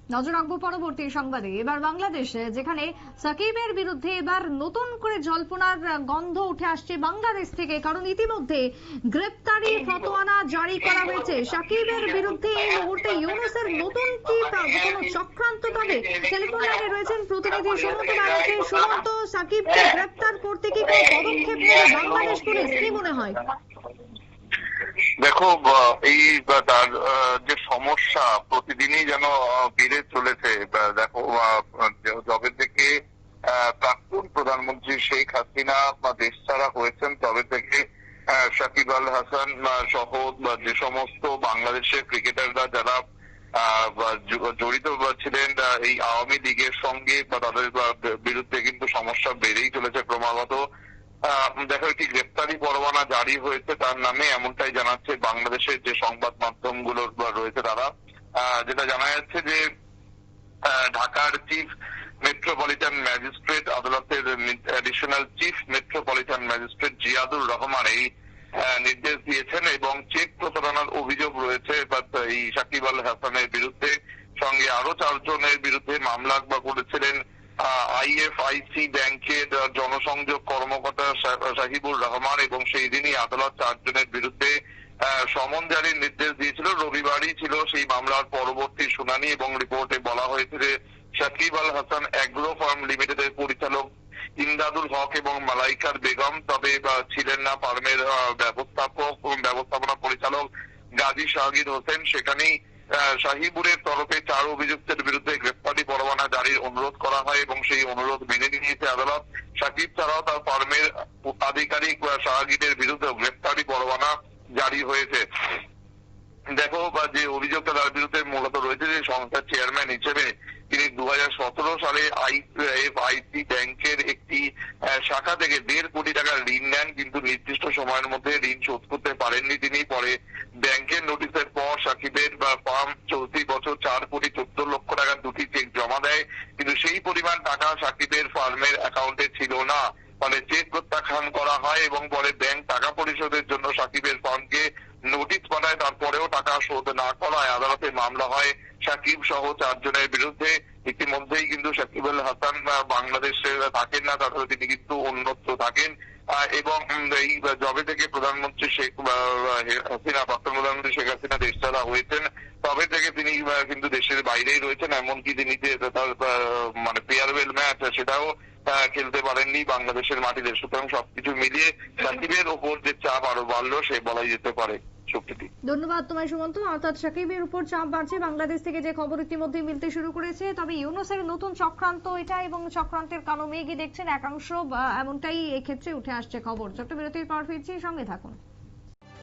নজর রাখবো পরবর্তী সংবাদে। এবার বাংলাদেশে, যেখানে সাকিবের বিরুদ্ধে এবার নতুন করে জল্পনার গন্ধ উঠে আসছে বাংলাদেশ থেকে, কারণ ইতিমধ্যে গ্রেপ্তারি ফতোয়ানা জারি করা হয়েছে সাকিবের বিরুদ্ধে। এই মুহূর্তে ইউনূসের নতুন কি কোনো চক্রান্ত? তবে টেলিফোন লাইনে রয়েছেন প্রতিনিধি সুমন্ত ব্যানার্জি। সুমন্ত, সাকিবকে গ্রেপ্তার করতে কি কোনো পদক্ষেপ নেবে বাংলাদেশ পুলিশ, কি মনে হয়? দেখো, এই তার যে সমস্যা প্রতিদিনই যেন বেড়ে চলেছে। দেখো, যবে থেকে প্রাক্তন প্রধানমন্ত্রী শেখ হাসিনা দেশ ছাড়া হয়েছেন, তবে থেকে সাকিব আল হাসান সহ যে সমস্ত বাংলাদেশের ক্রিকেটাররা যারা জড়িত ছিলেন এই আওয়ামী লীগের সঙ্গে, বা তাদের বিরুদ্ধে কিন্তু সমস্যা বেড়েই চলেছে ক্রমাগত। দেখো, একটি গ্রেপ্তারি পরোয়ানা জারি হয়েছে তার নামে, এমনটাই জানাচ্ছে বাংলাদেশের যে সংবাদ মাধ্যমগুলো রয়েছে তারা। যেটা জানা যাচ্ছে যে ঢাকার চিফ মেট্রোপলিটন ম্যাজিস্ট্রেট আদালতের additional chief metropolitan magistrate Ziadur Rahman এই নির্দেশ দিয়েছেন, এবং চেক প্রতারণার অভিযোগ রয়েছে এই সাকিব আল হাসানের বিরুদ্ধে। সঙ্গে আরো 4 জনের বিরুদ্ধে মামলা করেছিলেন আইএফআইসি ব্যাংকের জনসংযোগ কর্মকর্তা সাহিবুর রহমান, এবং সেই দিনই আদালত 4 জনের বিরুদ্ধে সমন জারির নির্দেশ দিয়েছিল। রবিবারই ছিল সেই মামলার পরবর্তী শুনানি, এবং রিপোর্টে বলা হয়েছে যে সাকিব আল হাসান অ্যাগ্রো ফার্ম লিমিটেডের পরিচালক ইমদাদুল হক এবং মালাইকার বেগম, তবে ছিলেন না ফার্মের ব্যবস্থাপনা পরিচালক গাজী শাহগীর হোসেন। সেখানেই শাহিবুরের তরফে 4 অভিযুক্তের বিরুদ্ধে গ্রেপ্তারি পরোয়ানা জারির অনুরোধ করা হয়, এবং সেই অনুরোধ মেনে নিয়েছে আদালত। সাকিব ছাড়াও তার ফার্মের আধিকারিক শাহগীরের বিরুদ্ধে গ্রেপ্তারি পরোয়ানা জারি হয়েছে। দেখো, যে অভিযোগটা তার বিরুদ্ধে মূলত রয়েছে যে সংস্থার চেয়ারম্যান হিসেবে তিনি 2017 সালে আইএফআইসি ব্যাংকের একটি শাখা থেকে 1.5 কোটি টাকা ঋণ নেন, কিন্তু নির্দিষ্ট সময়ের মধ্যে ঋণ শোধ করতে পারেননি তিনি। পরে ব্যাংকের নোটিশের পর সাকিবের ফার্ম চলতি বছর 4 কোটি 14 লক্ষ টাকার 2টি চেক জমা দেয়, কিন্তু সেই পরিমাণ টাকা সাকিবের ফার্মের অ্যাকাউন্টে ছিল না। ফলে চেক প্রত্যাখ্যান করা হয়, এবং পরে ব্যাংক টাকা পরিশোধের জন্য সাকিবের ফার্মকে নোটিশ পাঠায়। তারপরেও টাকা শোধ না করায় আদালতে মামলা হয় সাকিব সহ 4 জনের বিরুদ্ধে। ইতিমধ্যেই কিন্তু সাকিব আল হাসান বাংলাদেশে থাকেন না, তাছাড়া তিনি কিন্তু অন্যত্র থাকেন। এবং এই জবে থেকে প্রধানমন্ত্রী শেখ হাসিনা, প্রাক্তন প্রধানমন্ত্রী শেখ হাসিনা দেশ ছাড়া হয়েছেন, তবে থেকে তিনি কিন্তু দেশের বাইরেই রয়েছেন। এমনকি তিনি যে তার ফেয়ারওয়েল ম্যাচ সেটাও খেলতে পারেননি বাংলাদেশের মাটিতে। সুতরাং সবকিছু মিলিয়ে সাকিবের ওপর যে চাপ আরো বাড়লো সে বলাই যেতে পারে। ধন্যবাদ তোমায় সুমন্ত। অর্থাৎ সাকিবের উপর চাপ বাড়ছে, বাংলাদেশ থেকে যে খবর ইতিমধ্যে মিলতে শুরু করেছে। তবে ইউনূসের নতুন চক্রান্ত এটা, এবং চক্রান্তের কালো মেঘই দেখছেন একাংশ, এমনটাই এক্ষেত্রে উঠে আসছে খবর। ছোট্ট বিরতির পর ফিরছি, সঙ্গে থাকুন।